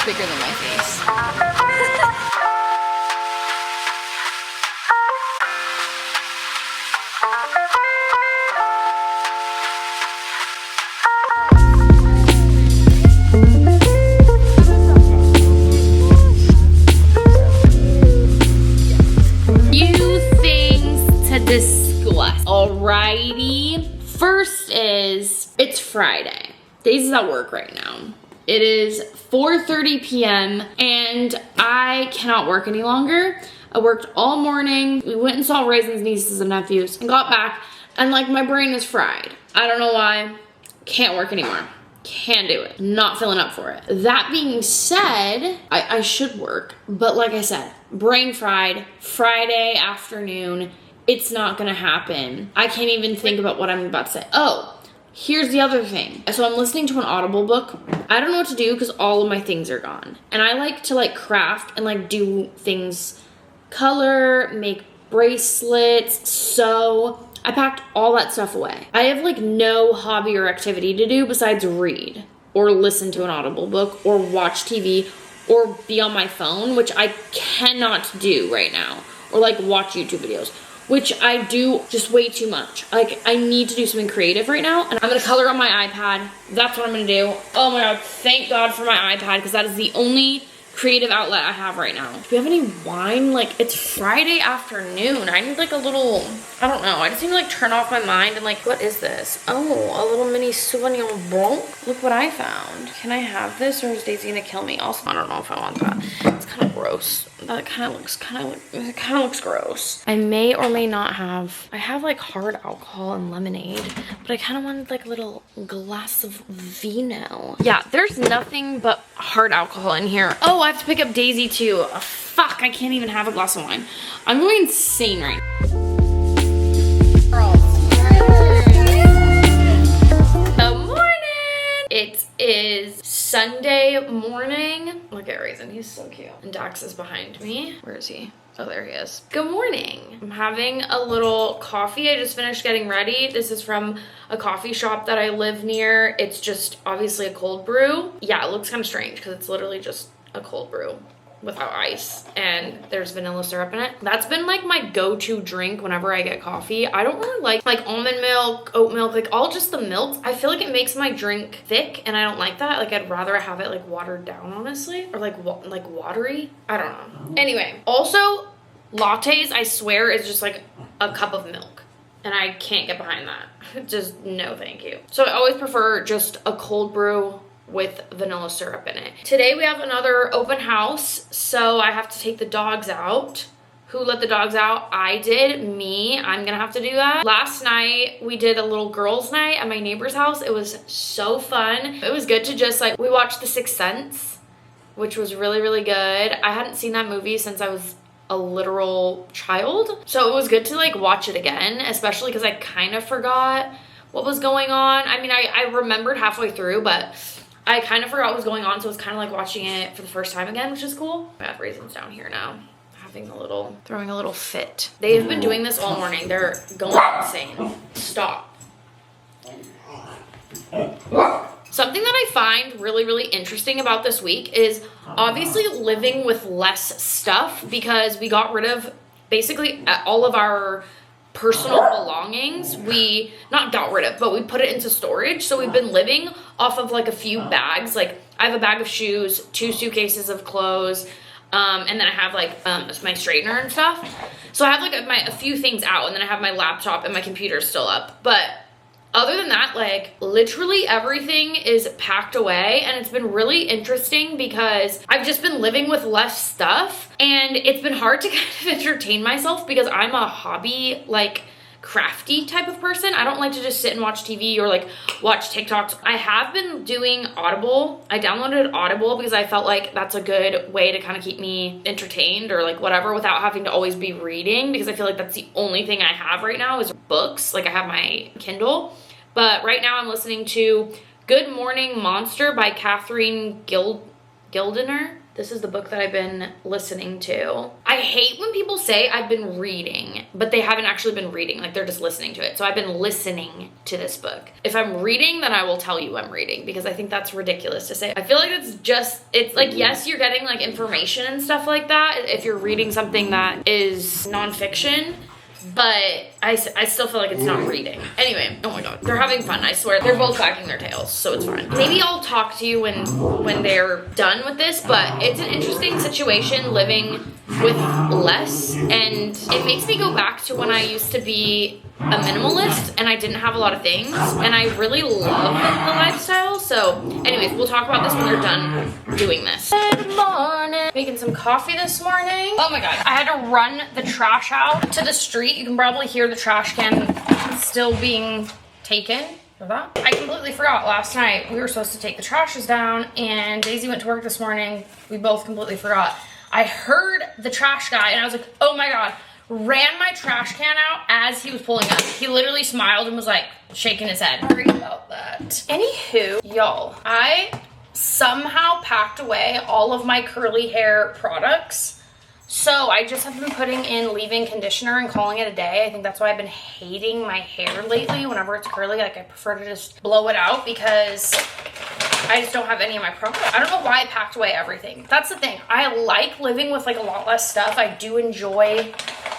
bigger than my face. Few things to discuss. Alrighty. First is, it's Friday. Daisy's at work right now. It is 4:30 p.m. and I cannot work any longer. I worked all morning. We went and saw Raisin's nieces and nephews and got back and like my brain is fried. I don't know why. Can't work anymore. Can't do it. Not feeling up for it. That being said, I should work, but like I said, brain fried, Friday afternoon, it's not gonna happen. I can't even think about what I'm about to say. Oh, here's the other thing. So I'm listening to an Audible book. I don't know what to do because all of my things are gone. And I like to like craft and like do things, color, make bracelets, sew. I packed all that stuff away. I have like no hobby or activity to do besides read or listen to an Audible book or watch TV or be on my phone, which I cannot do right now, or like watch YouTube videos, which I do just way too much. Like, I need to do something creative right now, and I'm gonna color on my iPad. That's what I'm gonna do. Oh my God, thank God for my iPad, because that is the only creative outlet I have right now. Do we have any wine? Like, it's Friday afternoon. I need like a little, I don't know. I just need to like turn off my mind and like, what is this? Oh, a little mini Sauvignon Blanc. Look what I found. Can I have this, or is Daisy gonna kill me? Also, I don't know if I want that. It's kind of gross. That kind of looks gross. I may or may not have, I have like hard alcohol and lemonade, but I kind of wanted like a little glass of vino. Yeah, there's nothing but hard alcohol in here. Oh, I have to pick up Daisy too. Oh, fuck, I can't even have a glass of wine. I'm going insane right now. Good morning. It is Sunday morning. Look at Raisin, he's so cute. And Dax is behind me. Where is he? Oh, there he is. Good morning. I'm having a little coffee. I just finished getting ready. This is from a coffee shop that I live near. It's just obviously a cold brew. Yeah, it looks kind of strange because it's literally just a cold brew without ice, and there's vanilla syrup in it. That's been like my go-to drink whenever I get coffee. I don't really like almond milk, oat milk, like all just the milks. I feel like it makes my drink thick, and I don't like that. Like, I'd rather have it like watered down, honestly, or like watery. I don't know. Anyway, also lattes, I swear, is just like a cup of milk, and I can't get behind that. Just no thank you. So I always prefer just a cold brew with vanilla syrup in it. Today we have another open house, so I have to take the dogs out. Who let the dogs out? I did. Me. I'm gonna have to do that. Last night we did a little girls' night at my neighbor's house. It was so fun. It was good to just like, we watched The Sixth Sense, which was really, really good. I hadn't seen that movie since I was a literal child, so it was good to like watch it again, especially because I kind of forgot what was going on. I mean, I remembered halfway through, but I kind of forgot what was going on, so it's kind of like watching it for the first time again, which is cool. I have Raisins down here now, throwing a little fit. They've been doing this all morning. They're going insane. Stop. Something that I find really, really interesting about this week is obviously living with less stuff, because we got rid of basically all of our personal belongings. We not got rid of, but we put it into storage. So we've been living off of like a few bags. Like, I have a bag of shoes, 2 suitcases of clothes, and then I have like my straightener and stuff. So I have like a few things out, and then I have my laptop and my computer still up. But other than that, like, literally everything is packed away, and it's been really interesting because I've just been living with less stuff, and it's been hard to kind of entertain myself because I'm a hobby, like, crafty type of person. I don't like to just sit and watch TV or like watch TikToks. I have been doing Audible. I downloaded Audible because I felt like that's a good way to kind of keep me entertained or like whatever without having to always be reading, because I feel like that's the only thing I have right now is books. Like, I have my Kindle, but right now I'm listening to Good Morning Monster by Catherine Gildener. This is the book that I've been listening to. I hate when people say I've been reading, but they haven't actually been reading. Like, they're just listening to it. So I've been listening to this book. If I'm reading, then I will tell you I'm reading, because I think that's ridiculous to say. I feel like it's like, yes, you're getting like information and stuff like that if you're reading something that is nonfiction, but I still feel like it's not reading. Anyway, oh my god, they're having fun, I swear. They're both wagging their tails, so it's fine. Maybe I'll talk to you when they're done with this, but it's an interesting situation living with less, and it makes me go back to when I used to be a minimalist and I didn't have a lot of things, and I really love the lifestyle. So anyways, we'll talk about this when they're done doing this. Good morning. Making some coffee this morning. Oh my god, I had to run the trash out to the street. You can probably hear the trash can still being taken. I completely forgot last night we were supposed to take the trashes down, and Daisy went to work this morning. We both completely forgot. I heard the trash guy and I was like, oh my god, ran my trash can out as he was pulling up. He literally smiled and was like shaking his head. Sorry about that. Anywho, y'all, I somehow packed away all of my curly hair products. So I just have been putting in leave-in conditioner and calling it a day. I think that's why I've been hating my hair lately. Whenever it's curly, like, I prefer to just blow it out because I just don't have any of my products. I don't know why I packed away everything. That's the thing. I like living with like a lot less stuff. I do enjoy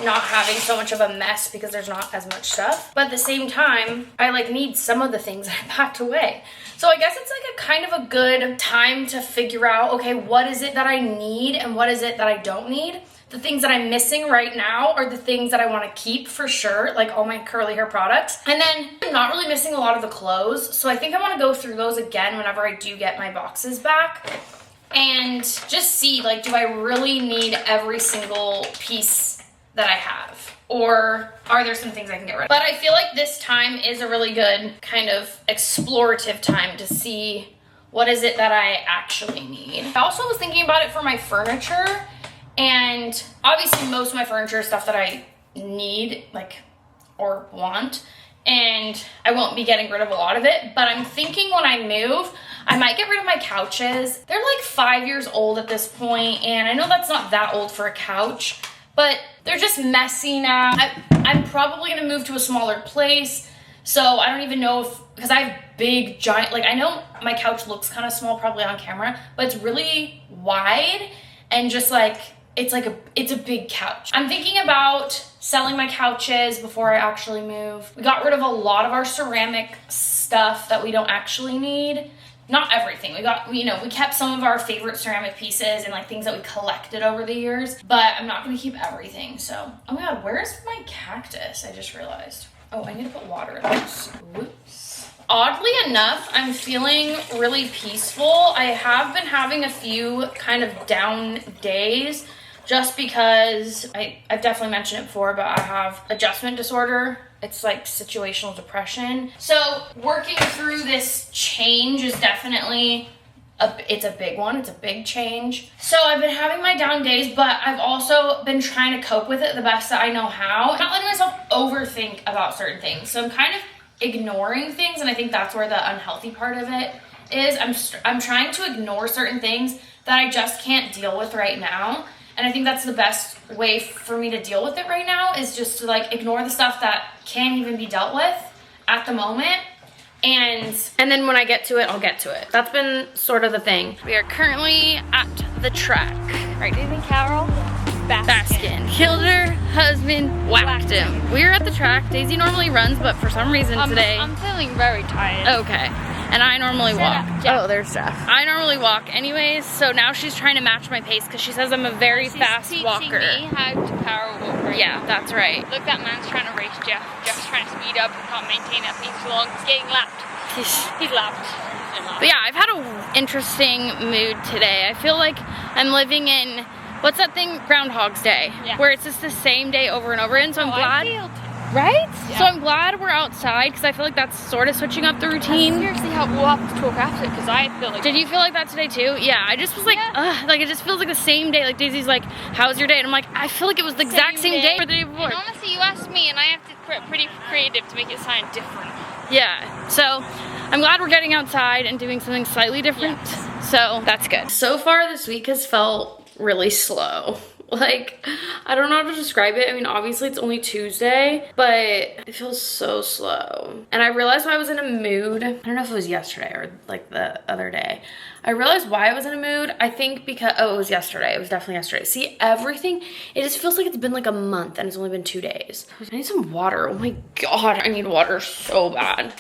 not having so much of a mess because there's not as much stuff. But at the same time, I like need some of the things I packed away. So I guess it's like a kind of a good time to figure out, okay, what is it that I need and what is it that I don't need? The things that I'm missing right now are the things that I want to keep for sure, like all my curly hair products. And then I'm not really missing a lot of the clothes. So I think I want to go through those again whenever I do get my boxes back and just see, like, do I really need every single piece that I have? Or are there some things I can get rid of? But I feel like this time is a really good kind of explorative time to see what is it that I actually need. I also was thinking about it for my furniture, and obviously most of my furniture is stuff that I need, like, or want, and I won't be getting rid of a lot of it, but I'm thinking when I move, I might get rid of my couches. They're like 5 years old at this point, and I know that's not that old for a couch, but they're just messy now. I'm probably gonna move to a smaller place, so I don't even know if, because I have big, giant, like, I know my couch looks kind of small probably on camera, but it's really wide and just like, it's a big couch. I'm thinking about selling my couches before I actually move. We got rid of a lot of our ceramic stuff that we don't actually need. Not everything. We kept some of our favorite ceramic pieces and like things that we collected over the years, but I'm not gonna keep everything. So, oh my god, where's my cactus? I just realized. Oh, I need to put water in this. Whoops. Oddly enough, I'm feeling really peaceful. I have been having a few kind of down days just because I've definitely mentioned it before, but I have adjustment disorder. It's like situational depression. So working through this change is definitely it's a big one. It's a big change. So I've been having my down days, but I've also been trying to cope with it the best that I know how. Not letting myself overthink about certain things. So I'm kind of ignoring things, and I think that's where the unhealthy part of it is. I'm trying to ignore certain things that I just can't deal with right now. And I think that's the best way for me to deal with it right now, is just to like ignore the stuff that can't even be dealt with at the moment. And then when I get to it, I'll get to it. That's been sort of the thing. We are currently at the track. Right, Daisy Carol? Baskin. Killed her husband, whacked him. We're at the track. Daisy normally runs, but for some reason today. I'm feeling very tired. Okay. And I normally walk. Oh, there's Jeff. I normally walk anyways, so now she's trying to match my pace because she says I'm a very fast walker. She's teaching me how to power walk right now. That's right. Look, that man's trying to race Jeff. Jeff's trying to speed up. He can't maintain that pace too long. He's getting lapped. He's lapped. But yeah, I've had an interesting mood today. I feel like I'm living in, what's that thing? Groundhog's Day. Yeah. Where it's just the same day over and over again, so I'm glad. Right? Yeah. So I'm glad we're outside because I feel like that's sort of switching up the routine. Seriously, we'll have to talk after it because I feel like. Did you feel like that today too? Yeah, I just was like, like it just feels like the same day. Like Daisy's like, how's your day? And I'm like, I feel like it was the exact same day for the day before. And honestly, you asked me and I have to be pretty creative to make it sound different. Yeah, so I'm glad we're getting outside and doing something slightly different. Yes. So that's good. So far this week has felt really slow. Like, I don't know how to describe it. I mean, obviously it's only Tuesday, but it feels so slow. And I realized why I was in a mood. I don't know if it was yesterday or like the other day. I realized why I was in a mood. I think because, oh, it was yesterday. It was definitely yesterday. See, everything, it just feels like it's been like a month and it's only been 2 days. I need some water. Oh my God, I need water so bad.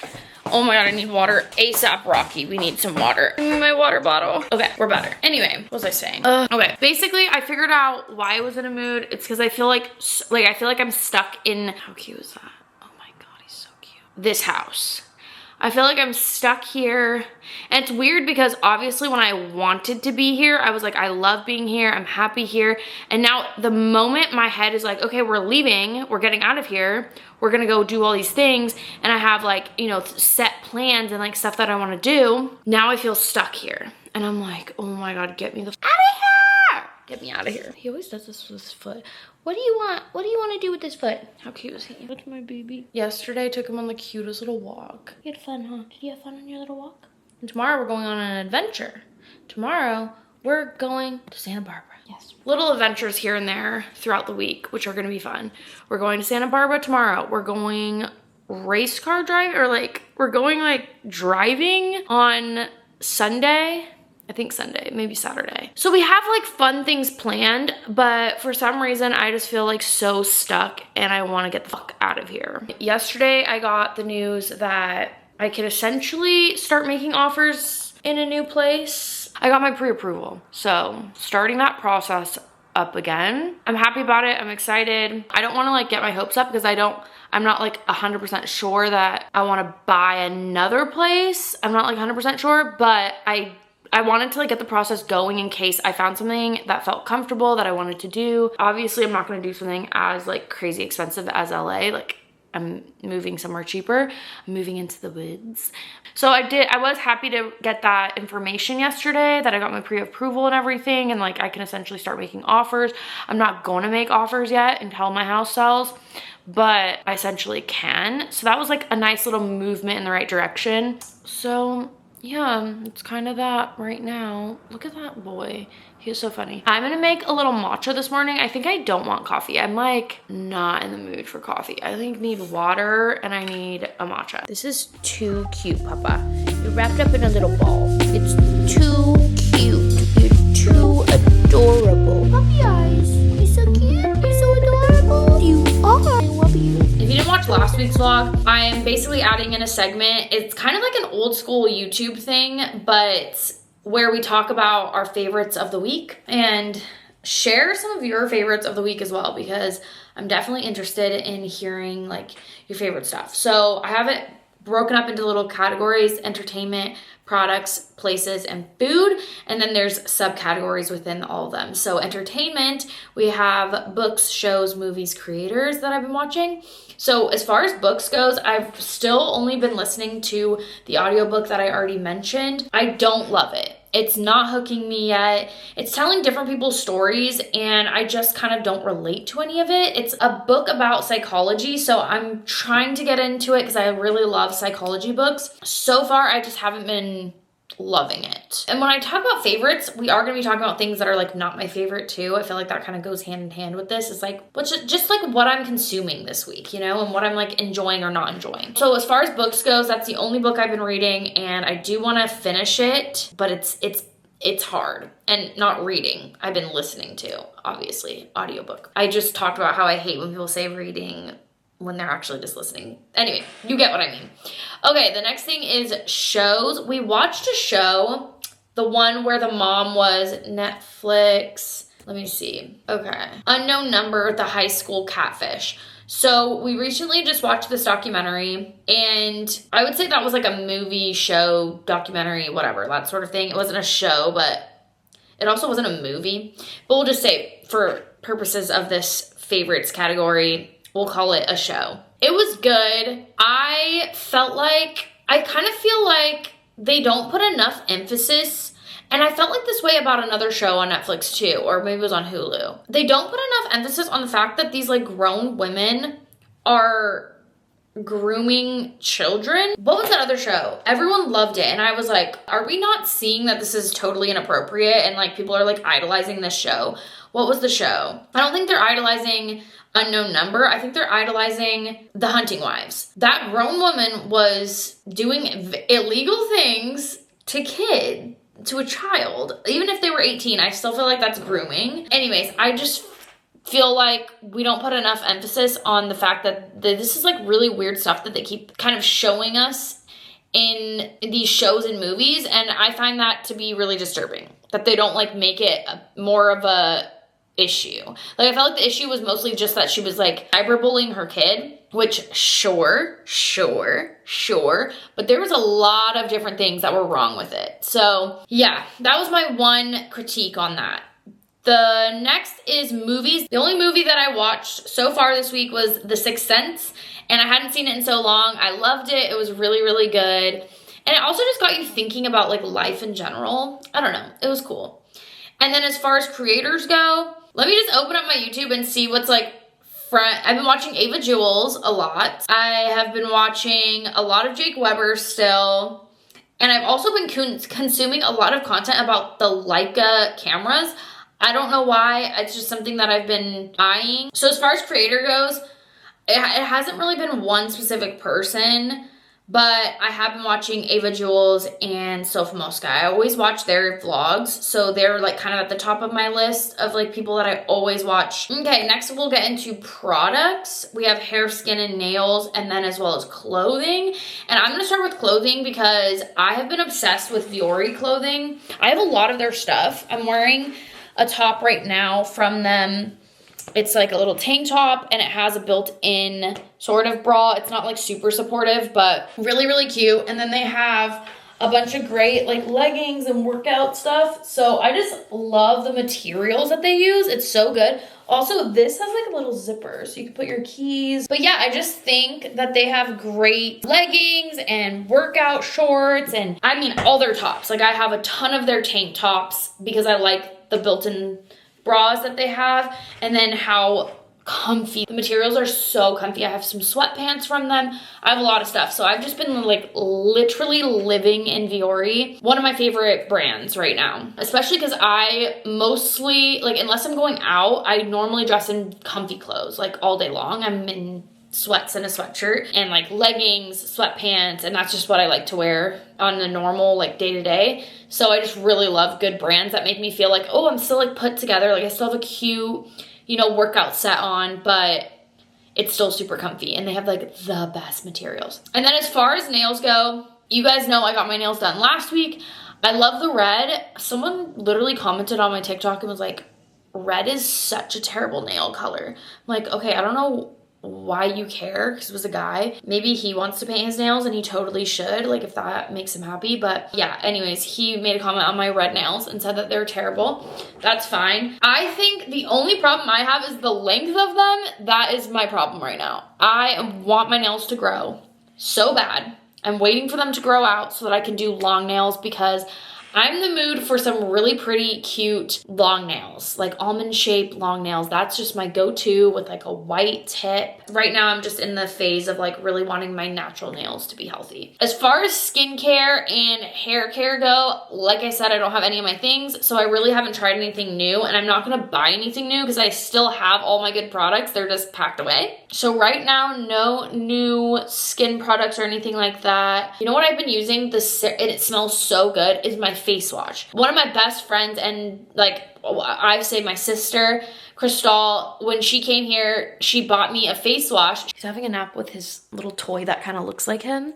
Oh my God, I need water ASAP, Rocky. We need some water. Give me my water bottle. Okay, we're better. Anyway, what was I saying? Okay, basically, I figured out why I was in a mood. It's because I feel like I feel like I'm stuck in, how cute is that? Oh my God, he's so cute. This house. I feel like I'm stuck here. And it's weird because obviously when I wanted to be here, I was like, I love being here. I'm happy here. And now the moment my head is like, okay, we're leaving, we're getting out of here. We're gonna go do all these things. And I have like, you know, set plans and like stuff that I wanna do. Now I feel stuck here. And I'm like, oh my God, get me the out of here. Get me out of here. He always does this with his foot. What do you want? What do you want to do with this foot? How cute is he? Look at my baby. Yesterday, I took him on the cutest little walk. You had fun, huh? Did you have fun on your little walk? And tomorrow, we're going on an adventure. Tomorrow, we're going to Santa Barbara. Yes. Little adventures here and there throughout the week, which are going to be fun. We're going to Santa Barbara tomorrow. We're going race car driving, or like, we're going like driving on Sunday. I think Sunday, maybe Saturday. So we have like fun things planned, but for some reason I just feel like so stuck and I wanna get the fuck out of here. Yesterday I got the news that I can essentially start making offers in a new place. I got my pre-approval, so starting that process up again. I'm happy about it, I'm excited. I don't wanna like get my hopes up because I'm not like 100% sure that I wanna buy another place. I'm not like 100% sure, but I wanted to like get the process going in case I found something that felt comfortable that I wanted to do. Obviously, I'm not gonna do something as like crazy expensive as LA. Like I'm moving somewhere cheaper. I'm moving into the woods. So I was happy to get that information yesterday that I got my pre-approval and everything. And like I can essentially start making offers. I'm not gonna make offers yet until my house sells, but I essentially can. So that was like a nice little movement in the right direction. So yeah, it's kind of that right now. Look at that boy. He's so funny. I'm gonna make a little matcha this morning. I think I don't want coffee. I'm like not in the mood for coffee. I think I need water and I need a matcha. This is too cute, Papa. You're wrapped up in a little ball. It's too cute. You're too adorable. Puppy eyes. You're so cute. You're so adorable. You are. I love you. If you didn't watch last week's vlog, I'm basically adding in a segment. It's kind of like an old school YouTube thing, but where we talk about our favorites of the week and share some of your favorites of the week as well, because I'm definitely interested in hearing like your favorite stuff. So I have it broken up into little categories: entertainment, products, places, and food. And then there's subcategories within all of them. So entertainment, we have books, shows, movies, creators that I've been watching. So as far as books goes, I've still only been listening to the audiobook that I already mentioned. I don't love it. It's not hooking me yet. It's telling different people's stories and I just kind of don't relate to any of it. It's a book about psychology, so I'm trying to get into it because I really love psychology books. So far, I just haven't been loving it. And when I talk about favorites, we are going to be talking about things that are like not my favorite too. I feel like that kind of goes hand in hand with this. It's like, just like what I'm consuming this week, you know, and what I'm like enjoying or not enjoying. So as far as books goes, that's the only book I've been reading and I do want to finish it, but it's hard. And not reading, I've been listening to, obviously, audiobook. I just talked about how I hate when people say reading when they're actually just listening. Anyway, you get what I mean. Okay, the next thing is shows. We watched a show, the one where the mom was Netflix. Let me see. Okay. Unknown Number, The High School Catfish. So we recently just watched this documentary and I would say that was like a movie, show, documentary, whatever, that sort of thing. It wasn't a show, but it also wasn't a movie. But we'll just say for purposes of this favorites category, we'll call it a show. It was good. I kind of feel like they don't put enough emphasis, and I felt like this way about another show on Netflix too, or maybe it was on Hulu. They don't put enough emphasis on the fact that these like grown women are grooming children. What was that other show? Everyone loved it. And I was like, are we not seeing that this is totally inappropriate? And like people are like idolizing this show. What was the show? I don't think they're idolizing Unknown Number. I think they're idolizing The Hunting Wives. That grown woman was doing illegal things to a child. Even if they were 18, I still feel like that's grooming. Anyways, I just feel like we don't put enough emphasis on the fact that this is like really weird stuff that they keep kind of showing us in these shows and movies. And I find that to be really disturbing, that they don't like make it more of a issue. Like I felt like the issue was mostly just that she was like cyberbullying her kid, which sure, but there was a lot of different things that were wrong with it. So yeah, that was my one critique on that. The next is movies. The only movie that I watched so far this week was The Sixth Sense, and I hadn't seen it in so long. I loved it. It was really, really good. And it also just got you thinking about like life in general. I don't know. It was cool. And then as far as creators go, let me just open up my YouTube and see what's like I've been watching Ava Jules a lot. I have been watching a lot of Jake Weber still. And I've also been consuming a lot of content about the Leica cameras. I don't know why. It's just something that I've been eyeing. So as far as creator goes, it hasn't really been one specific person, but I have been watching Ava Jules and Sofa Mosca. I always watch their vlogs, so they're like kind of at the top of my list of like people that I always watch. Okay, next we'll get into products. We have hair, skin, and nails, and then as well as clothing. And I'm gonna start with clothing because I have been obsessed with Vuori clothing. I have a lot of their stuff. I'm wearing a top right now from them. It's like a little tank top and it has a built-in sort of bra. It's not like super supportive, but really, really cute. And then they have a bunch of great like leggings and workout stuff. So I just love the materials that they use. It's so good. Also, this has like a little zipper so you can put your keys. But yeah, I just think that they have great leggings and workout shorts and I mean all their tops. Like I have a ton of their tank tops because I like the built-in bras that they have, and then how comfy the materials are. So comfy. I have some sweatpants from them. I have a lot of stuff, so I've just been like literally living in Vuori, one of my favorite brands right now, especially because I mostly like, unless I'm going out, I normally dress in comfy clothes like all day long. I'm in sweats and a sweatshirt and like leggings, sweatpants, and that's just what I like to wear on a normal like day to day. So I just really love good brands that make me feel like, oh, I'm still like put together. Like I still have a cute, you know, workout set on, but it's still super comfy and they have like the best materials. And then as far as nails go, you guys know I got my nails done last week. I love the red. Someone literally commented on my TikTok and was like, red is such a terrible nail color. I'm like, okay, I don't know why you care, because it was a guy. Maybe he wants to paint his nails and he totally should, like if that makes him happy. But yeah, anyways, he made a comment on my red nails and said that they're terrible. That's fine. I think the only problem I have is the length of them. That is my problem right now. I want my nails to grow so bad. I'm waiting for them to grow out so that I can do long nails because I'm in the mood for some really pretty, cute long nails, like almond shaped long nails. That's just my go-to with like a white tip. Right now, I'm just in the phase of like really wanting my natural nails to be healthy. As far as skincare and hair care go, like I said, I don't have any of my things, so I really haven't tried anything new, and I'm not gonna buy anything new because I still have all my good products. They're just packed away. So right now, no new skin products or anything like that. You know what I've been using? And it smells so good, is my face wash. One of my best friends, and like I say my sister, Crystal, when she came here, she bought me a face wash. He's having a nap with his little toy that kind of looks like him.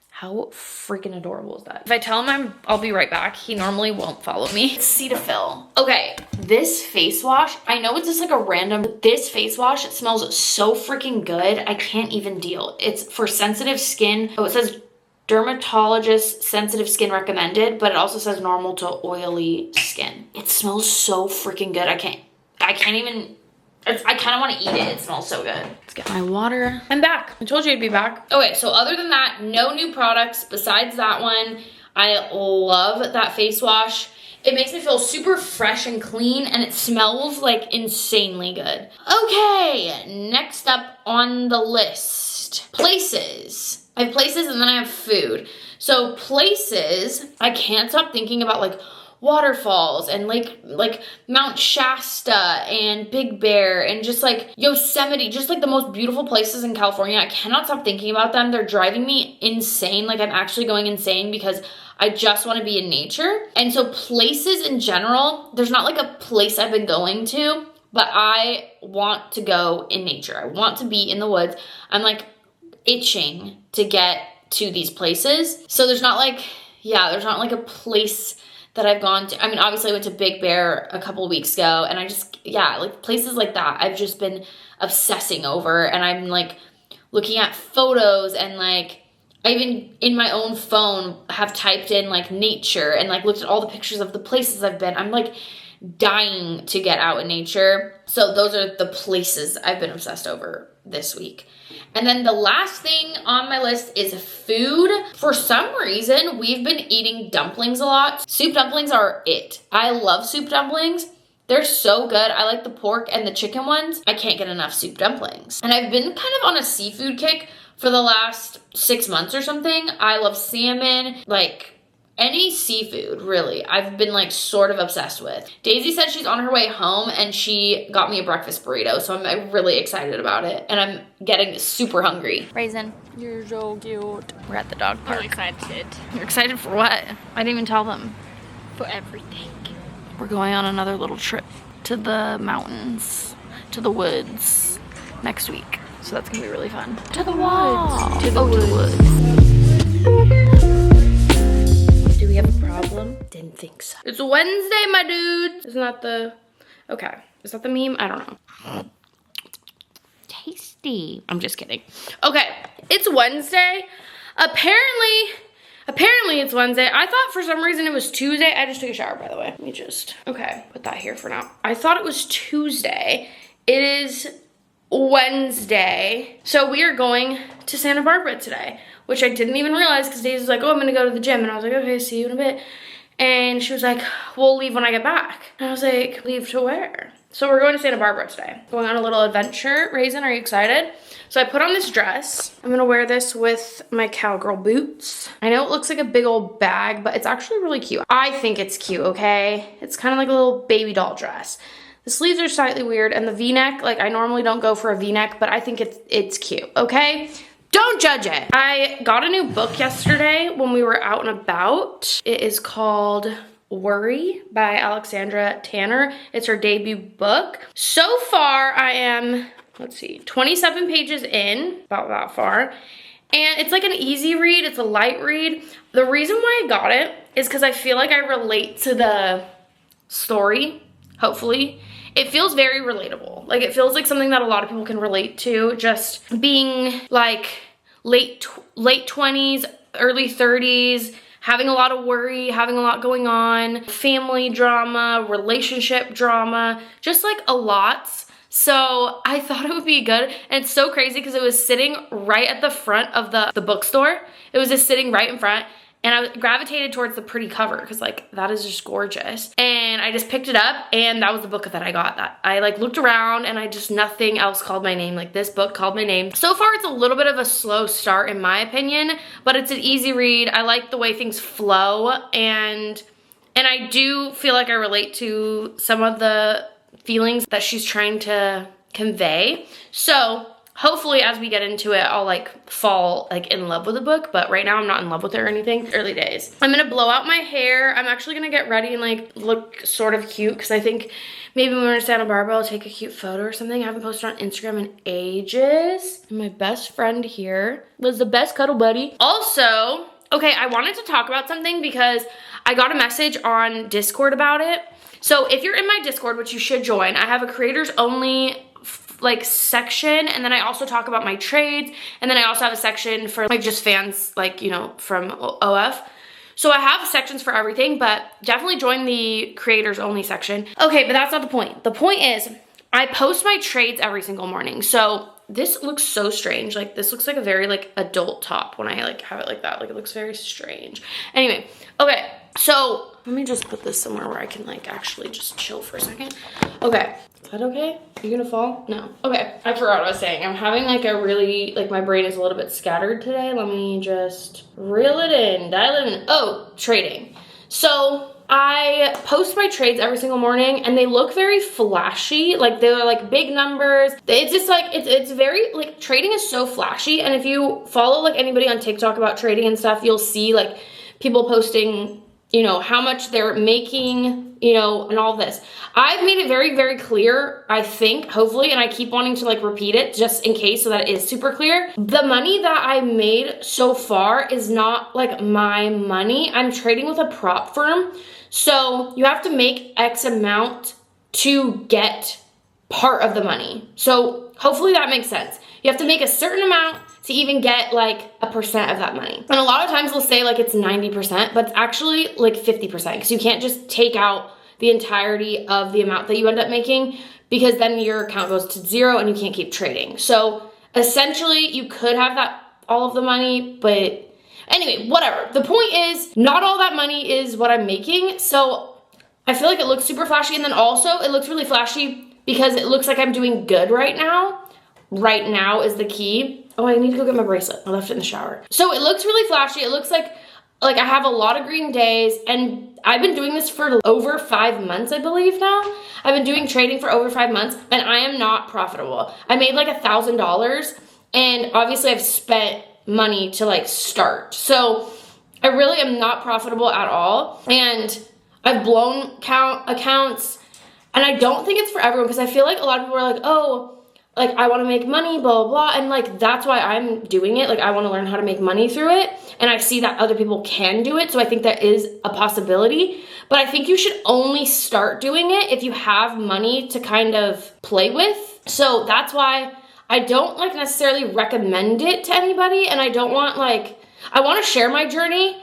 How freaking adorable is that? If I tell him I'll be right back, he normally won't follow me. It's Cetaphil. Okay, this face wash, I know it's just like a random, but this face wash, it smells so freaking good. I can't even deal. It's for sensitive skin. Oh, it says dermatologist sensitive skin recommended, but it also says normal to oily skin. It smells so freaking good. I can't even, I kind of want to eat it. It smells so good. Let's get my water. I'm back. I told you I'd be back. Okay, so other than that, no new products besides that one. I love that face wash. It makes me feel super fresh and clean, and it smells like insanely good. Okay, next up on the list list. Places. I have places and then I have food. So places, I can't stop thinking about like waterfalls and like Mount Shasta and Big Bear and just like Yosemite, just like the most beautiful places in California. I cannot stop thinking about them. They're driving me insane. Like I'm actually going insane because I just want to be in nature. And so places in general, there's not like a place I've been going to, but I want to go in nature. I want to be in the woods. I'm like itching to get to these places. So there's not like a place that I've gone to. I mean, obviously I went to Big Bear a couple of weeks ago and I just, like places like that I've just been obsessing over, and I'm like looking at photos, and like I even in my own phone have typed in like nature and like looked at all the pictures of the places I've been. I'm like dying to get out in nature. So those are the places I've been obsessed over this week. And then the last thing on my list is food. For some reason, we've been eating dumplings a lot. Soup dumplings are it. I love soup dumplings. They're so good. I like the pork and the chicken ones. I can't get enough soup dumplings. And I've been kind of on a seafood kick for the last 6 months or something. I love salmon, like any seafood, really. I've been like sort of obsessed with. Daisy said she's on her way home and she got me a breakfast burrito, so I'm really excited about it. And I'm getting super hungry. Raisin, you're so cute. We're at the dog park. I'm excited. You're excited for what? I didn't even tell them. For everything. We're going on another little trip to the mountains, to the woods next week. So that's gonna be really fun. To the woods. To the woods. Do we have a problem? Didn't think so. It's Wednesday, my dudes. Isn't that the, okay. Is that the meme? I don't know. Tasty. I'm just kidding. Okay, it's Wednesday. Apparently it's Wednesday. I thought for some reason it was Tuesday. I just took a shower, by the way. Let me just, okay, put that here for now. I thought it was Tuesday. It is Wednesday. So we are going to Santa Barbara today, which I didn't even realize because Daisy was like, oh, I'm gonna go to the gym. And I was like, okay, see you in a bit. And she was like, we'll leave when I get back. And I was like, leave to where? So we're going to Santa Barbara today. Going on a little adventure. Raisin, are you excited? So I put on this dress. I'm gonna wear this with my cowgirl boots. I know it looks like a big old bag, but it's actually really cute. I think it's cute, okay? It's kind of like a little baby doll dress. The sleeves are slightly weird, and the V-neck, like I normally don't go for a V-neck, but I think it's cute, okay? Don't judge it. I got a new book yesterday when we were out and about. It is called Worry by Alexandra Tanner. It's her debut book. So far, I am, let's see, 27 pages in, about that far. And it's like an easy read, it's a light read. The reason why I got it is because I feel like I relate to the story, hopefully. It feels very relatable. Like it feels like something that a lot of people can relate to, just being like late 20s, early 30s, having a lot of worry, having a lot going on, family drama, relationship drama, just like a lot. So I thought it would be good. And it's so crazy because it was sitting right at the front of the bookstore. It was just sitting right in front. And I gravitated towards the pretty cover because like that is just gorgeous. And I just picked it up and that was the book that I got. That I like looked around and I just, nothing else called my name. Like this book called my name. So far it's a little bit of a slow start in my opinion, but it's an easy read. I like the way things flow, and I do feel like I relate to some of the feelings that she's trying to convey. So hopefully as we get into it, I'll like fall like in love with the book, but right now I'm not in love with it or anything. Early days. I'm gonna blow out my hair. I'm actually gonna get ready and like look sort of cute because I think maybe when we're in Santa Barbara, I'll take a cute photo or something. I haven't posted on Instagram in ages. My best friend here was the best cuddle buddy. Also, okay, I wanted to talk about something because I got a message on Discord about it. So if you're in my Discord, which you should join, I have a creators only like section, and then I also talk about my trades, and then I also have a section for like just fans, like, you know, from OF. So I have sections for everything, but definitely join the creators only section. Okay, but that's not the point. The point is I post my trades every single morning. So this looks so strange. Like this looks like a very like adult top when I like have it like that. Like it looks very strange. Anyway, okay. So Let me just put this somewhere where I can like actually just chill for a second. Okay, is that okay? Are you gonna fall? No. Okay, I forgot what I was saying. I'm having like a really, like my brain is a little bit scattered today. Let me just reel it in, dial it in. Oh, trading. So I post my trades every single morning and they look very flashy. Like they're like big numbers. It's just like, it's very like trading is so flashy. And if you follow like anybody on TikTok about trading and stuff, you'll see like people posting, you know, how much they're making, you know, and all this. I've made it very, very clear, I think, hopefully, and I keep wanting to like repeat it just in case so that it is super clear. The money that I made so far is not like my money. I'm trading with a prop firm. So you have to make X amount to get part of the money. So hopefully that makes sense. You have to make a certain amount to even get like a percent of that money. And a lot of times they'll say like it's 90%, but it's actually like 50% because you can't just take out the entirety of the amount that you end up making because then your account goes to zero and you can't keep trading. So essentially you could have that all of the money, but anyway, whatever. The point is not all that money is what I'm making. So I feel like it looks super flashy, and then also it looks really flashy because it looks like I'm doing good right now. Right now is the key. Oh, I need to go get my bracelet. I left it in the shower. So it looks really flashy. It looks like I have a lot of green days, and I've been doing this for over 5 months, I believe now. I've been doing trading for over 5 months, and I am not profitable. I made like $1,000, and obviously I've spent money to like start. So I really am not profitable at all, and I've blown accounts, and I don't think it's for everyone because I feel like a lot of people are like, oh, like I want to make money, blah, blah, blah. And like, that's why I'm doing it. Like I want to learn how to make money through it. And I see that other people can do it. So I think that is a possibility, but I think you should only start doing it if you have money to kind of play with. So that's why I don't like necessarily recommend it to anybody. And I don't want like, I want to share my journey,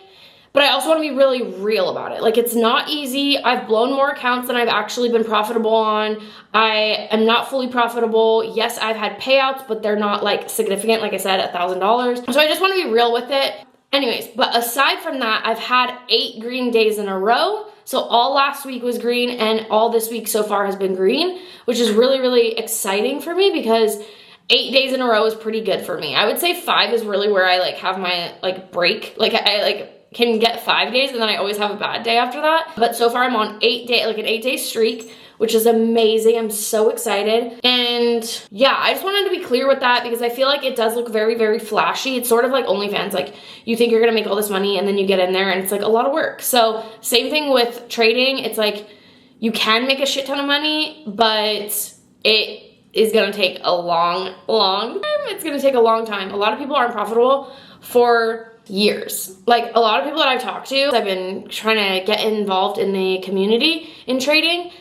but I also want to be really real about it. Like it's not easy. I've blown more accounts than I've actually been profitable on. I am not fully profitable. Yes, I've had payouts, but they're not like significant. Like I said, $1,000. So I just want to be real with it. Anyways, but aside from that, I've had 8 green days in a row. So all last week was green and all this week so far has been green, which is really, really exciting for me because 8 days in a row is pretty good for me. I would say 5 is really where I like have my like break. Like I like can get 5 days and then I always have a bad day after that. But so far I'm on 8 day, like an 8-day streak, which is amazing. I'm so excited. And yeah, I just wanted to be clear with that because I feel like it does look very, very flashy. It's sort of like OnlyFans. Like you think you're gonna make all this money and then you get in there and it's like a lot of work. So same thing with trading. It's like you can make a shit ton of money, but it is gonna take a long time. It's gonna take a long time. A lot of people aren't profitable for years. Like a lot of people that I've talked to, I've been trying to get involved in the community in trading,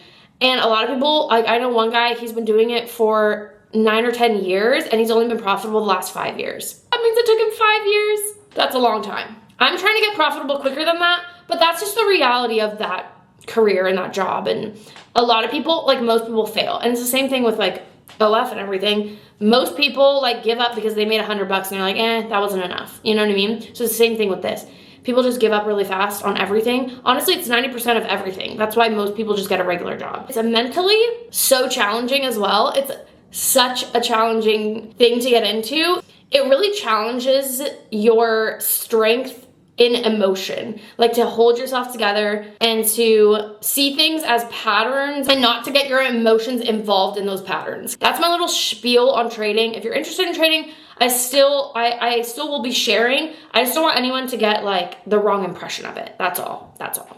and a lot of people, like I know one guy, he's been doing it for 9 or 10 years and he's only been profitable the last 5 years. That means it took him 5 years. That's a long time. I'm trying to get profitable quicker than that, but that's just the reality of that career and that job. And a lot of people, like most people fail. And it's the same thing with like OF and everything. Most people like give up because they made $100 and they're like, that wasn't enough. You know what I mean? So it's the same thing with this. People just give up really fast on everything. Honestly, it's 90% of everything. That's why most people just get a regular job. It's mentally so challenging as well. It's such a challenging thing to get into. It really challenges your strength in emotion, like to hold yourself together and to see things as patterns and not to get your emotions involved in those patterns. That's my little spiel on trading. If you're interested in trading, I still will be sharing. I just don't want anyone to get like the wrong impression of it. That's all.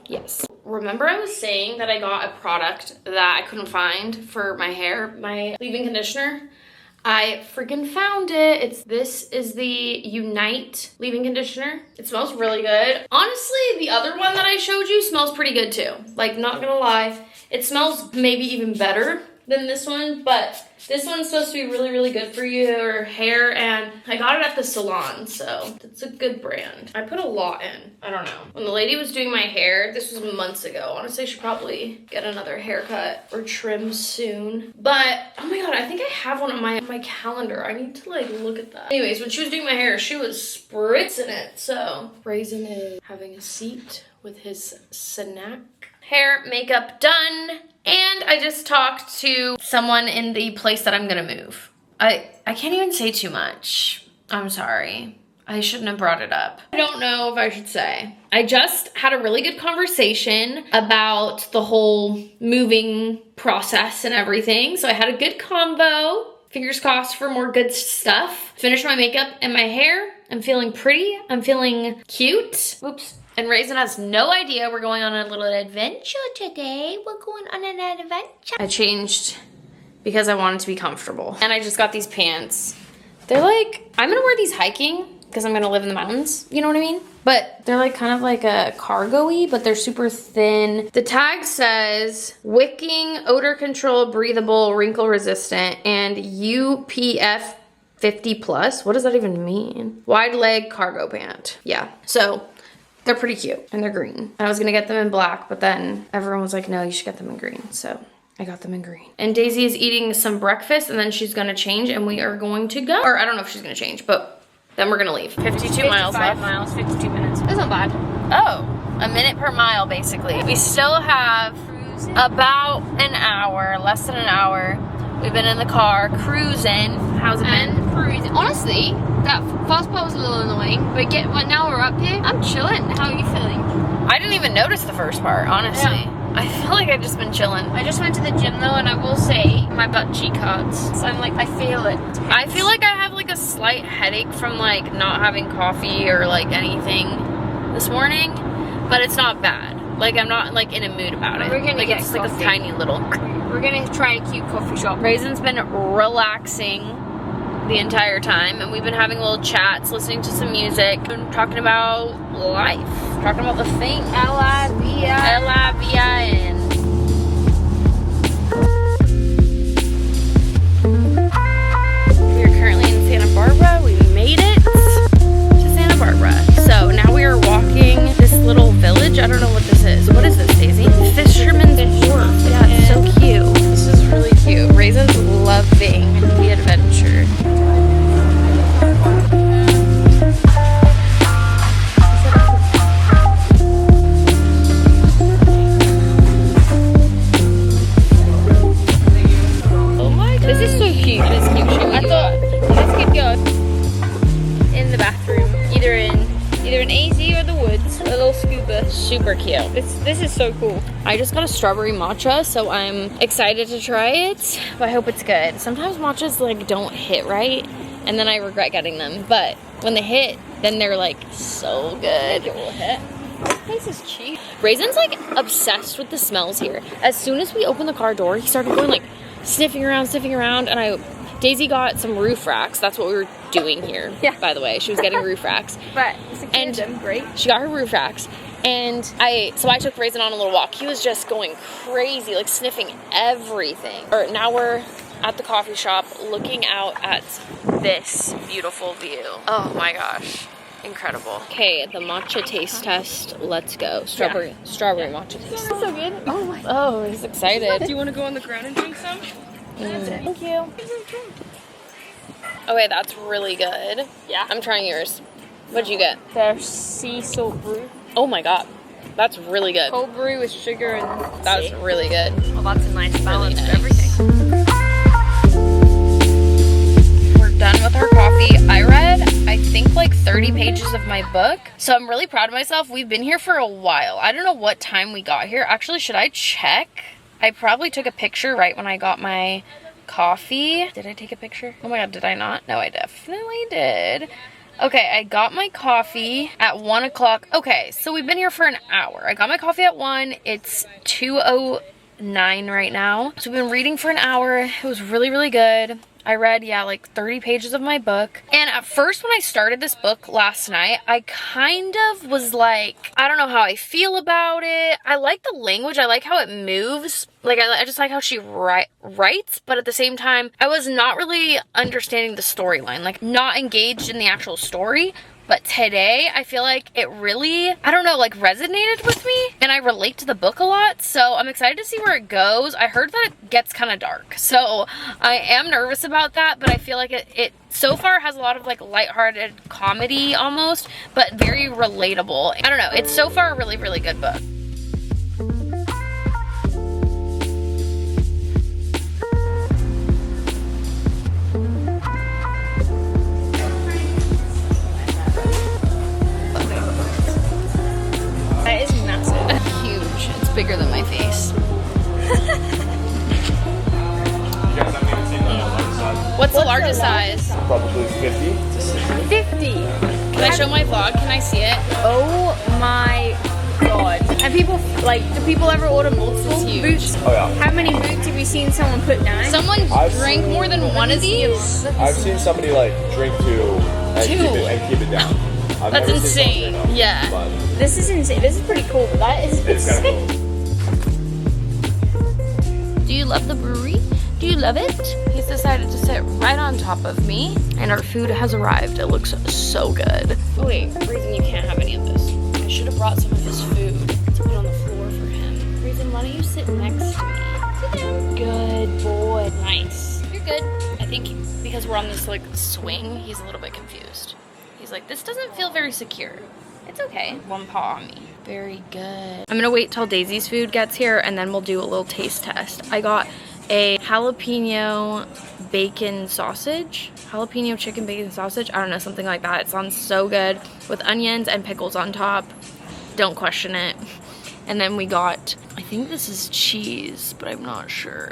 Yes. Remember I was saying that I got a product that I couldn't find for my hair, my leave-in conditioner? I freaking found it. This is the Unite leave-in conditioner. It smells really good. Honestly, the other one that I showed you smells pretty good too. Like, not gonna lie. It smells maybe even better. than this one, but this one's supposed to be really, really good for your hair, and I got it at the salon, so it's a good brand. I put a lot in. I don't know. When the lady was doing my hair, this was months ago. Honestly, I should probably get another haircut or trim soon. But, oh my god, I think I have one on my calendar. I need to, like, look at that. Anyways, when she was doing my hair, she was spritzing it, so. Raisin is having a seat with his snack. Hair, makeup done. And I just talked to someone in the place that I'm gonna move. I can't even say too much. I'm sorry. I shouldn't have brought it up. I don't know if I should say. I just had a really good conversation about the whole moving process and everything. So I had a good convo. Fingers crossed for more good stuff. Finished my makeup and my hair. I'm feeling pretty. I'm feeling cute. Oops. And Raisin has no idea we're going on a little adventure today. We're going on an adventure. I changed because I wanted to be comfortable. And I just got these pants. They're like, I'm gonna wear these hiking because I'm gonna live in the mountains. You know what I mean? But they're like kind of like a cargo-y, but they're super thin. The tag says wicking, odor control, breathable, wrinkle resistant, and UPF 50+. What does that even mean? Wide leg cargo pant. Yeah, so they're pretty cute and they're green. I was gonna get them in black, but then everyone was like, no, you should get them in green. So I got them in green. And Daisy is eating some breakfast and then she's gonna change and we are going to go. Or I don't know if she's gonna change, but then we're gonna leave. 52 miles left. 55 miles, 52 minutes. That's not bad. Oh, a minute per mile basically. We still have about an hour, less than an hour. We've been in the car cruising. How's it been? Cruising. Honestly, that first part was a little annoying, but now we're up here. I'm chilling. How are you feeling? I didn't even notice the first part, honestly. Yeah. I feel like I've just been chilling. I just went to the gym though, and I will say my butt cheek hurts. So I'm like, I feel it. I feel like I have like a slight headache from like not having coffee or like anything this morning, but it's not bad. Like I'm not like in a mood about it. We're gonna like get it's coffee. Like a tiny little. We're gonna try a cute coffee shop. Raisin's been relaxing the entire time, and we've been having little chats, listening to some music, and talking about life, talking about the thing. L-I-V-I-N. We are currently in Santa Barbara. We made it to Santa Barbara. So now we are walking this little village. I don't know what this is. What is this, Daisy? Fisherman's Wharf. Yeah, it's so cute. This is really cute. Raisin's loving the adventure. Oh my god. This is so cute. It is cute. I thought, let's get going in the bathroom. Either in AZ or the woods. A little scuba. Super cute. This is so cool. I just got a strawberry matcha, so I'm excited to try it. But I hope it's good. Sometimes matchas like don't hit right, and then I regret getting them. But when they hit, then they're like so good. It will hit. This place is cheap. Raisin's like obsessed with the smells here. As soon as we opened the car door, he started going like sniffing around, and Daisy got some roof racks. That's what we were doing here, yeah. By the way. She was getting roof racks. But secured them, great. She got her roof racks. And I took Raisin on a little walk. He was just going crazy, like sniffing everything. Now we're at the coffee shop looking out at this beautiful view. Oh my gosh. Incredible. Okay, the matcha taste test. Let's go. Strawberry matcha taste. That's so good. Oh my. Oh, he's excited. Do you want to go on the ground and drink some? Thank you. Okay, that's really good. Yeah. I'm trying yours. What'd you get? The sea salt brew. Oh my god. That's really good. Cold brew with sugar and That's really good. Well, that's a nice balance Really to everything. We're done with our coffee. I read, I think, like 30 pages of my book. So I'm really proud of myself. We've been here for a while. I don't know what time we got here. Actually, should I check? I probably took a picture right when I got my coffee. Did I take a picture? Oh my god, did I not? No, I definitely did. Okay, I got my coffee at 1 o'clock. Okay, so we've been here for an hour. I got my coffee at 1. It's 2:09 right now. So we've been reading for an hour. It was really, really good. I read, yeah, like 30 pages of my book. And at first when I started this book last night, I kind of was like, I don't know how I feel about it. I like the language. I like how it moves. Like, I just like how she writes, but at the same time, I was not really understanding the storyline, like not engaged in the actual story. But today, I feel like it really, I don't know, like resonated with me, and I relate to the book a lot, so I'm excited to see where it goes. I heard that it gets kind of dark, so I am nervous about that, but I feel like it so far has a lot of like lighthearted comedy almost, but very relatable. I don't know, it's so far a really, really good book. That is massive. Huge. It's bigger than my face. What's the largest size? Probably 50 to 60. 50. Can I show my vlog? Can I see it? Oh my god. And people, like, do people ever order multiple huge. boots? Oh yeah. How many boots have you seen someone put down? Someone drink more than one of these? I've seen somebody like drink two and keep it down. I've That's never seen insane. someone drink Yeah. enough, This is insane. This is pretty cool. That is but it's kind of cool. Do you love the brewery? Do you love it? He's decided to sit right on top of me, and our food has arrived. It looks so good. Oh wait, Reason, you can't have any of this. I should have brought some of his food to put on the floor for him. Reason, why don't you sit next to me? Sit down. Good boy. Nice. You're good. I think because we're on this like swing, he's a little bit confused. He's like, this doesn't feel very secure. It's okay. One paw on me. Very good. I'm gonna wait till Daisy's food gets here and then we'll do a little taste test. I got a jalapeno bacon sausage. Jalapeno chicken bacon sausage. I don't know, something like that. It sounds so good with onions and pickles on top. Don't question it. And then we got, I think this is cheese, but I'm not sure.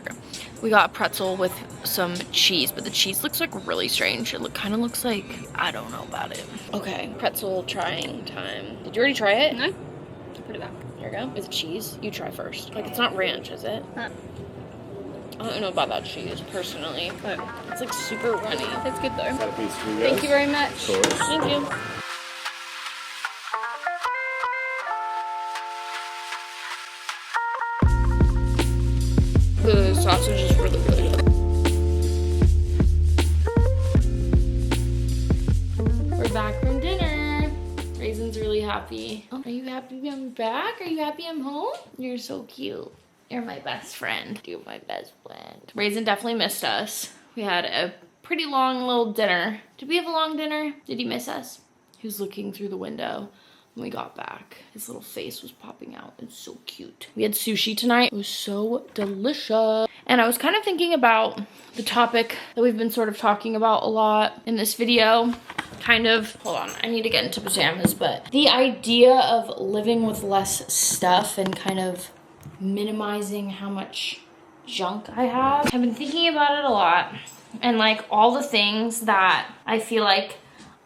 We got a pretzel with some cheese, but the cheese looks like really strange. It kind of looks like, I don't know about it. Okay, pretzel trying time. Did you already try it? No. Put it back. Here we go. Is it cheese? You try first. Like, it's not ranch, is it? Huh. I don't know about that cheese, personally, but it's like super runny. That's good though. Got a piece for you Thank guys. you very much. Of course. Thank you. The sausage is really, really good. We're back from dinner. Raisin's really happy. Oh, are you happy I'm back? Are you happy I'm home? You're so cute. You're my best friend. You're my best friend. Raisin definitely missed us. We had a pretty long little dinner. Did we have a long dinner? Did he miss us? He was looking through the window when we got back. His little face was popping out. It's so cute. We had sushi tonight. It was so delicious. And I was kind of thinking about the topic that we've been sort of talking about a lot in this video. Kind of, hold on, I need to get into pajamas, but the idea of living with less stuff and kind of minimizing how much junk I have. I've been thinking about it a lot, and like all the things that I feel like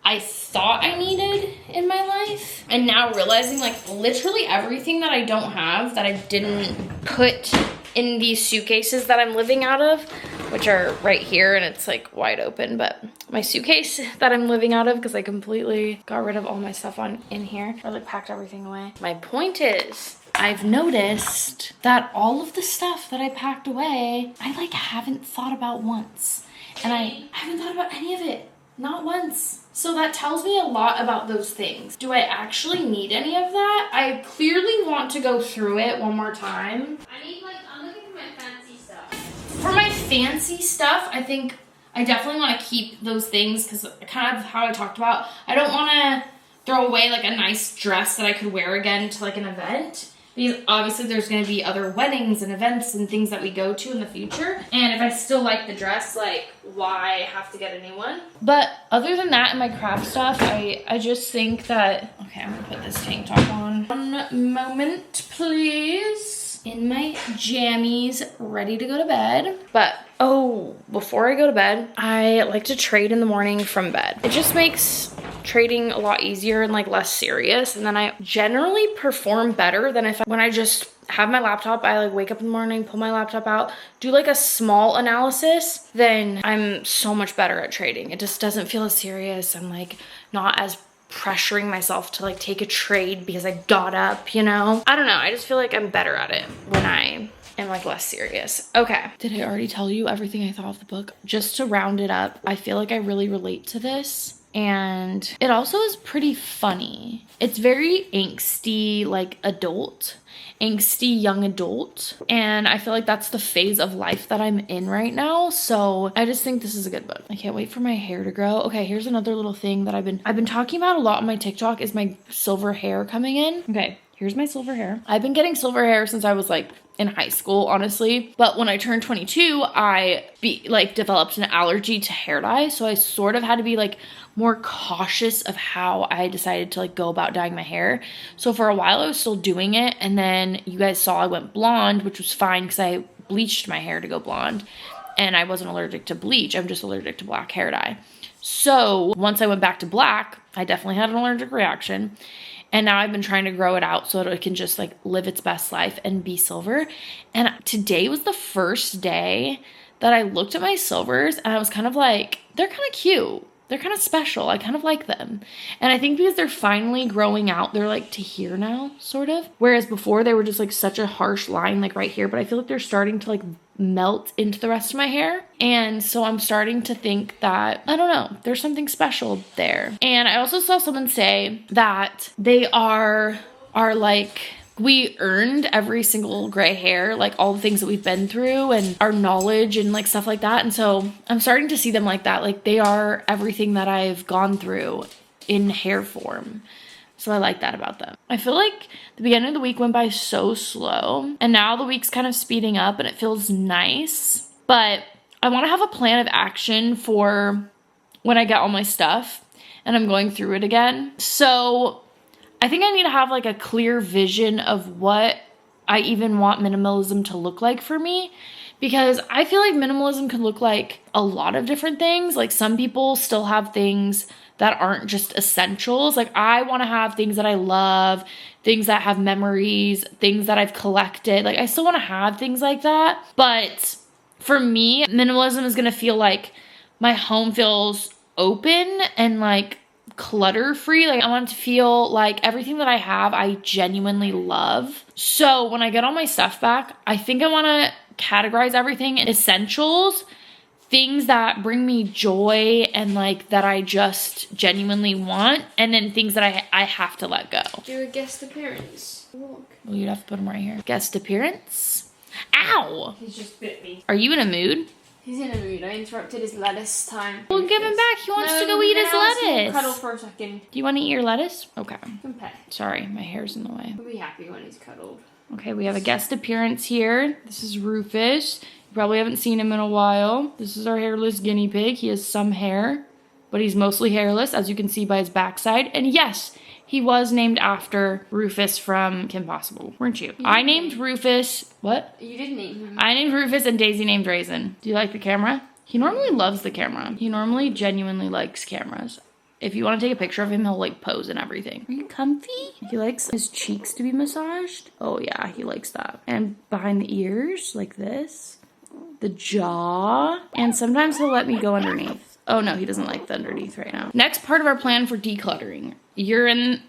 I thought I needed in my life, and now realizing like literally everything that I don't have that I didn't put in these suitcases that I'm living out of, which are right here, and it's like wide open, but my suitcase that I'm living out of, because I completely got rid of all my stuff in here, or like packed everything away. My point is, I've noticed that all of the stuff that I packed away, I like haven't thought about once. And I haven't thought about any of it, not once. So that tells me a lot about those things. Do I actually need any of that? I clearly want to go through it one more time. I'm looking for my fancy stuff. For my fancy stuff, I think I definitely want to keep those things because kind of how I talked about, I don't want to throw away like a nice dress that I could wear again to like an event. Because obviously there's going to be other weddings and events and things that we go to in the future. And if I still like the dress, like, why have to get a new one? But other than that and my craft stuff, I just think that... Okay, I'm going to put this tank top on. One moment, please. In my jammies, ready to go to bed. But, oh, before I go to bed, I like to trade in the morning from bed. It just makes trading a lot easier and like less serious, and then I generally perform better than when I just have my laptop, I like wake up in the morning, pull my laptop out, do like a small analysis, then I'm so much better at trading. It just doesn't feel as serious. I'm like not as pressuring myself to like take a trade because I got up, you know? I don't know. I just feel like I'm better at it when I am like less serious. Okay. Did I already tell you everything I thought of the book? Just to round it up, I feel like I really relate to this. And it also is pretty funny. It's very angsty, like angsty young adult. And I feel like that's the phase of life that I'm in right now. So I just think this is a good book. I can't wait for my hair to grow. Okay, here's another little thing that I've been talking about a lot on my TikTok is my silver hair coming in. Okay, here's my silver hair. I've been getting silver hair since I was like in high school, honestly. But when I turned 22, I developed an allergy to hair dye. So I sort of had to be like more cautious of how I decided to like go about dyeing my hair. So for a while I was still doing it. And then you guys saw I went blonde, which was fine because I bleached my hair to go blonde. And I wasn't allergic to bleach. I'm just allergic to black hair dye. So once I went back to black, I definitely had an allergic reaction. And now I've been trying to grow it out so that it can just like live its best life and be silver. And today was the first day that I looked at my silvers and I was kind of like, they're kind of cute. They're kind of special. I kind of like them. And I think because they're finally growing out, they're like to here now, sort of. Whereas before they were just like such a harsh line like right here. But I feel like they're starting to like melt into the rest of my hair. And so I'm starting to think that, I don't know, there's something special there. And I also saw someone say that they are like, we earned every single gray hair, like all the things that we've been through and our knowledge and like stuff like that. And so I'm starting to see them like that. Like they are everything that I've gone through in hair form. So I like that about them. I feel like the beginning of the week went by so slow and now the week's kind of speeding up and it feels nice. But I want to have a plan of action for when I get all my stuff and I'm going through it again. So I think I need to have like a clear vision of what I even want minimalism to look like for me, because I feel like minimalism can look like a lot of different things. Like some people still have things that aren't just essentials. Like I want to have things that I love, things that have memories, things that I've collected. Like I still want to have things like that. But for me, minimalism is going to feel like my home feels open and like clutter free. Like I want it to feel like everything that I have, I genuinely love. So when I get all my stuff back, I think I want to categorize everything in essentials, things that bring me joy and like that I just genuinely want, and then things that I have to let go. Do a guest appearance. Look. Well, you'd have to put them right here. Guest appearance. Ow! He just bit me. Are you in a mood? He's in a mood. I interrupted his lettuce time. Well, give him back. He wants to go eat his lettuce. Cuddle for a second. Do you want to eat your lettuce? Okay. Compare. Sorry, my hair's in the way. He'll be happy when he's cuddled. Okay, we have a guest appearance here. This is Rufus. You probably haven't seen him in a while. This is our hairless guinea pig. He has some hair, but he's mostly hairless, as you can see by his backside. And yes, he was named after Rufus from Kim Possible, weren't you? I named Rufus. What? You did name him. I named Rufus and Daisy named Raisin. Do you like the camera? He normally loves the camera. He normally genuinely likes cameras. If you want to take a picture of him, he'll like pose and everything. Are you comfy? He likes his cheeks to be massaged. Oh yeah, he likes that. And behind the ears, like this. The jaw. And sometimes he'll let me go underneath. Oh no, he doesn't like the underneath right now. Next part of our plan for decluttering.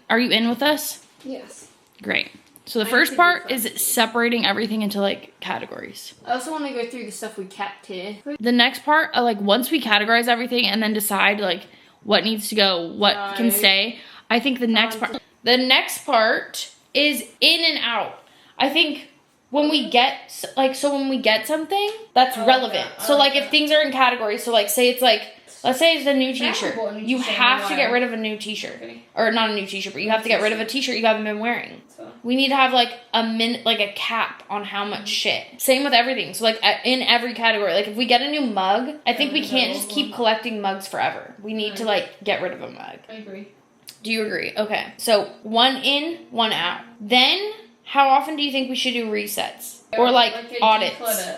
Are you in with us? Yes. Great. So the first part is separating everything into like categories. I also want to go through the stuff we kept here. The next part, like once we categorize everything and then decide like what needs to go, what can stay, I think the next part is in and out. I think when we get something that's relevant. So like if things are in categories, so like say it's like, let's say it's a new t-shirt. You have to get rid of a new t-shirt. Okay. Or not a new t-shirt, but you have to get rid of a t-shirt you haven't been wearing. We need to have like a cap on how much shit. Same with everything. So like in every category, like if we get a new mug, I think we can't just keep collecting mugs forever. We need to like get rid of a mug. I agree. Do you agree? Okay. So one in, one out. Then how often do you think we should do resets? Or like audits?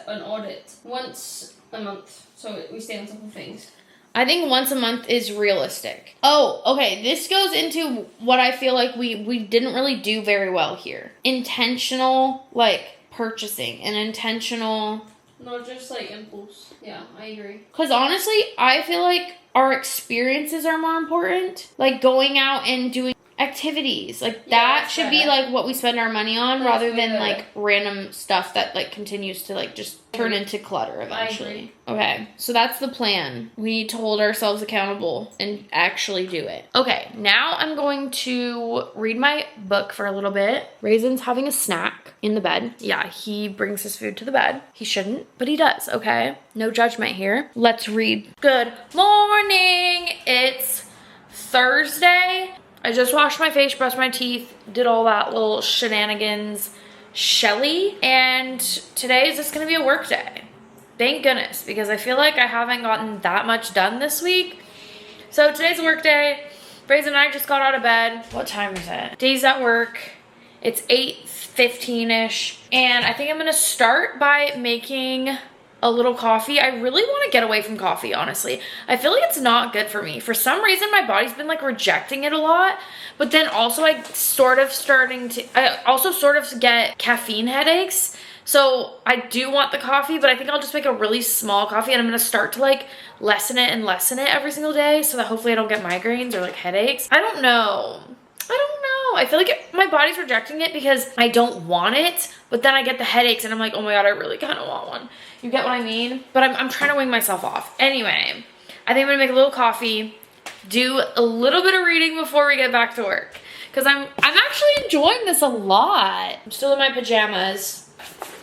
An audit. Once a month. So we stay on top of things. I think once a month is realistic. Oh, okay. This goes into what I feel like we didn't really do very well here. Intentional, like, purchasing and intentional. Not just like impulse. Yeah, I agree. Because honestly, I feel like our experiences are more important. Like going out and doing activities. Like that should be like what we spend our money on rather than like random stuff that like continues to like just turn into clutter eventually. Okay, so that's the plan. We need to hold ourselves accountable and actually do it. Okay, now I'm going to read my book for a little bit. Raisin's having a snack in the bed. Yeah, he brings his food to the bed. He shouldn't, but he does, okay? No judgment here. Let's read. Good morning. It's Thursday. I just washed my face, brushed my teeth, did all that little shenanigans, Shelly, and today is just gonna be a work day. Thank goodness, because I feel like I haven't gotten that much done this week. So today's a work day. Raisin and I just got out of bed. What time is it? Day's at work. It's 8:15-ish, and I think I'm gonna start by making a little coffee. I really want to get away from coffee, honestly. I feel like it's not good for me. For some reason, my body's been like rejecting it a lot, but then also I also sort of get caffeine headaches. So I do want the coffee, but I think I'll just make a really small coffee, and I'm going to start to like lessen it every single day so that hopefully I don't get migraines or like headaches. I don't know. I feel like my body's rejecting it because I don't want it, but then I get the headaches and I'm like, oh my God, I really kind of want one. You get what I mean? But I'm trying to wing myself off. Anyway, I think I'm gonna make a little coffee, do a little bit of reading before we get back to work. Cause I'm actually enjoying this a lot. I'm still in my pajamas.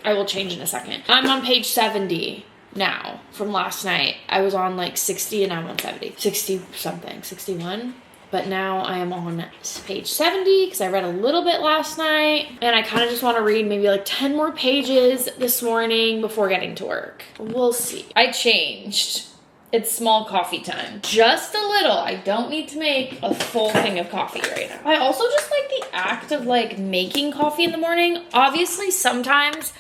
I will change in a second. I'm on page 70 now from last night. I was on like 60 and now I'm on 70. 60 something, 61. But now I am on page 70 because I read a little bit last night. And I kind of just want to read maybe like 10 more pages this morning before getting to work. We'll see. I changed. It's small coffee time. Just a little. I don't need to make a full thing of coffee right now. I also just like the act of like making coffee in the morning. Obviously, sometimes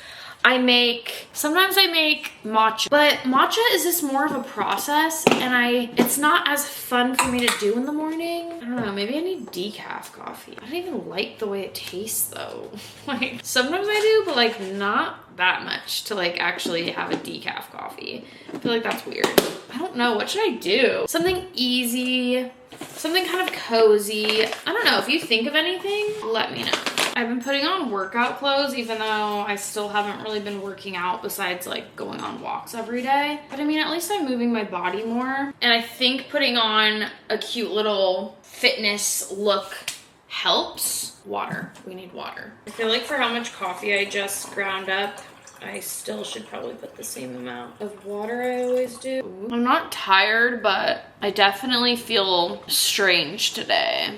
I make matcha, but matcha is just more of a process, and it's not as fun for me to do in the morning. I don't know, maybe I need decaf coffee. I don't even like the way it tastes though. Like sometimes I do, but like not that much to like actually have a decaf coffee. I feel like that's weird. I don't know, what should I do? Something easy, something kind of cozy. I don't know, if you think of anything, let me know. I've been putting on workout clothes even though I still haven't really been working out besides like going on walks every day. But I mean, at least I'm moving my body more. And I think putting on a cute little fitness look helps. Water, we need water. I feel like for how much coffee I just ground up, I still should probably put the same amount of water I always do. I'm not tired, but I definitely feel strange today.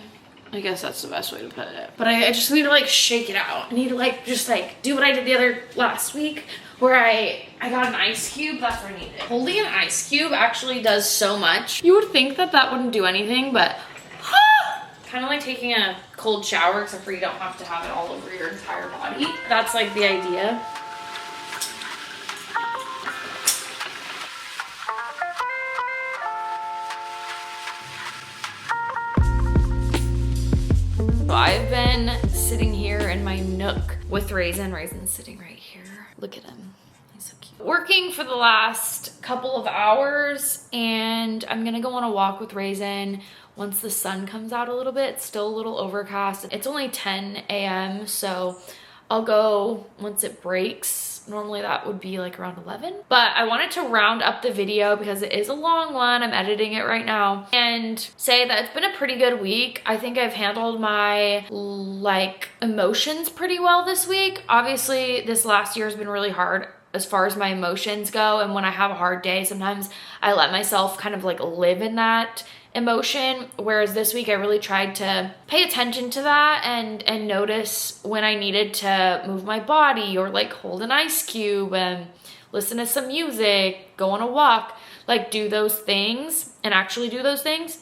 I guess that's the best way to put it. But I just need to like shake it out. I need to like just like do what I did last week where I got an ice cube. That's what I needed. Holding an ice cube actually does so much. You would think that wouldn't do anything, but kind of like taking a cold shower, except for you don't have to have it all over your entire body. That's like the idea. So I've been sitting here in my nook with Raisin. Raisin's sitting right here. Look at him. He's so cute. Working for the last couple of hours, and I'm gonna go on a walk with Raisin once the sun comes out a little bit. It's still a little overcast. It's only 10 a.m. so I'll go once it breaks. Normally that would be like around 11. But I wanted to round up the video because it is a long one. I'm editing it right now. And say that it's been a pretty good week. I think I've handled my like emotions pretty well this week. Obviously this last year has been really hard as far as my emotions go. And when I have a hard day, sometimes I let myself kind of like live in that emotion, whereas this week I really tried to pay attention to that and notice when I needed to move my body or like hold an ice cube and listen to some music, go on a walk, like do those things and actually do those things.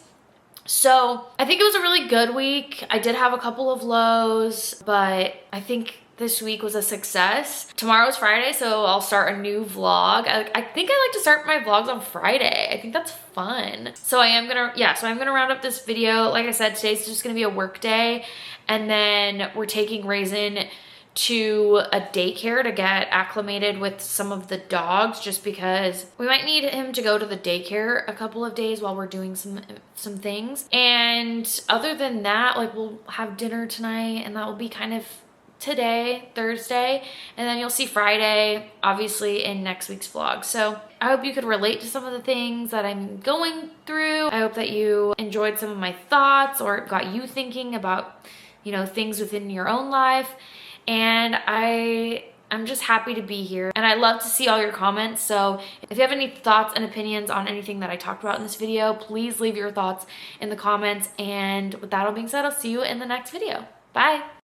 So I think it was a really good week. I did have a couple of lows, but I think this week was a success. Tomorrow's Friday, so I'll start a new vlog. I think I like to start my vlogs on Friday. I think that's fun. So I'm gonna round up this video. Like I said, today's just gonna be a work day, and then we're taking Raisin to a daycare to get acclimated with some of the dogs, just because we might need him to go to the daycare a couple of days while we're doing some things. And other than that, like, we'll have dinner tonight, and that will be kind of today, Thursday, and then you'll see Friday obviously in next week's vlog. So I hope you could relate to some of the things that I'm going through. I hope that you enjoyed some of my thoughts or got you thinking about, you know, things within your own life. And I'm just happy to be here, and I love to see all your comments. So if you have any thoughts and opinions on anything that I talked about in this video, please leave your thoughts in the comments. And with that all being said, I'll see you in the next video. Bye.